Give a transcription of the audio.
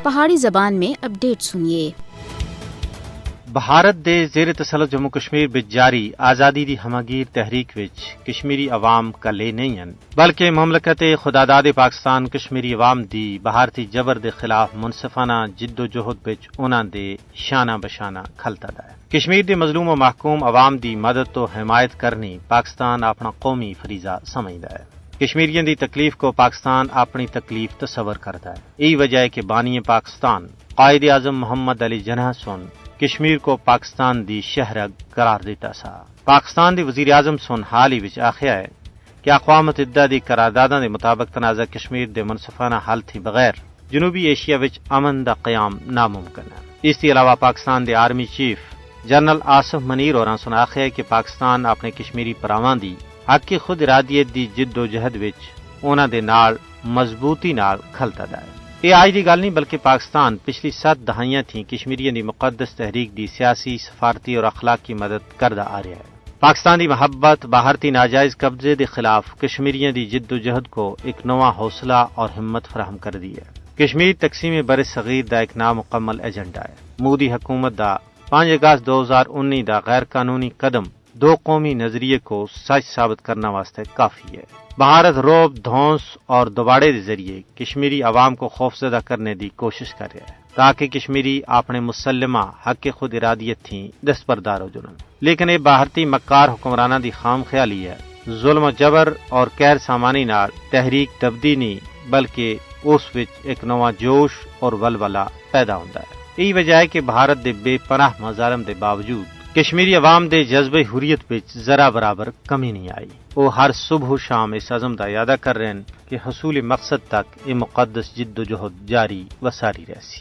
پہاڑی زبان میں اپڈیٹ سنیے۔ بھارت دے زیر تسلط جموں کشمیر وچ جاری آزادی دی ہمگیر تحریک وچ کشمیری عوام کلے نہیں ہیں، بلکہ مملکت خداداد پاکستان کشمیری عوام دی بھارتی جبر دے خلاف منصفانہ جد و جہد وچ انہاں دے شانہ بشانہ کھلتا ہے۔ کشمیر دے مظلوم و محکوم عوام دی مدد تو حمایت کرنی پاکستان اپنا قومی فریضہ سمجھدا ہے۔ کشمیریوں دی تکلیف کو پاکستان اپنی تکلیف تصور کرتا ہے۔ یہی وجہ ہے کہ بانی پاکستان قائد اعظم محمد علی جناح سن کشمیر کو پاکستان دی شہرگ قرار دیتا سا۔ پاکستان دی وزیر اعظم سن حال ہی وچ آخیا ہے کہ اقوام متحدہ دی قرارداداں دے مطابق تنازع کشمیر دے منصفانہ حل تھی بغیر جنوبی ایشیا وچ امن دا قیام ناممکن ہے۔ اس کے علاوہ پاکستان دے army chief general Asif Munir ہوراں سن آخیا ہے کہ پاکستان اپنے کشمیری پراواں دی حق کی خود ارادیت دی جد و جہد وچ انہاں دے نال مضبوطی نال کھلتا ہے۔ یہ آج دی گل نہیں بلکہ پاکستان پچھلی 7 دہائیاں تھیں کشمیریوں دی مقدس تحریک دی سیاسی، سفارتی اور اخلاقی مدد کردا آ رہا ہے۔ پاکستان دی محبت بھارتی ناجائز قبضے دے خلاف کشمیریوں دی جد و جہد کو ایک نواں حوصلہ اور ہمت فراہم کر دی ہے۔ کشمیر تقسیم بر صغیر دا ایک نامکمل ایجنڈا ہے۔ مودی حکومت دا 5 اگست 2019 دا غیر قانونی قدم دو قومی نظریے کو سچ ثابت کرنا واسطے کافی ہے۔ بھارت روب، دھونس اور دباڑے کے ذریعے کشمیری عوام کو خوفزدہ کرنے دی کوشش کر رہا ہے تاکہ کشمیری اپنے مسلمہ حق خود ارادیت تھیں دستبردار ہو جنن۔ لیکن یہ بھارتی مکار حکمرانہ دی خام خیالی ہے۔ ظلم و جبر اور غیر سامانی نال تحریک دبدی نہیں بلکہ اس وچ ایک نواں جوش اور ولولہ پیدا ہوندا ہے۔ یہی وجہ ہے کہ بھارت دے بے پناہ مظالم دے باوجود کشمیری عوام دے جذبہ حریت وچ ذرا برابر کمی نہیں آئی۔ وہ ہر صبح و شام اس عزم دا اعادہ کر رہے ہیں کہ حصول مقصد تک یہ مقدس جد و جہد جاری و ساری رہسی۔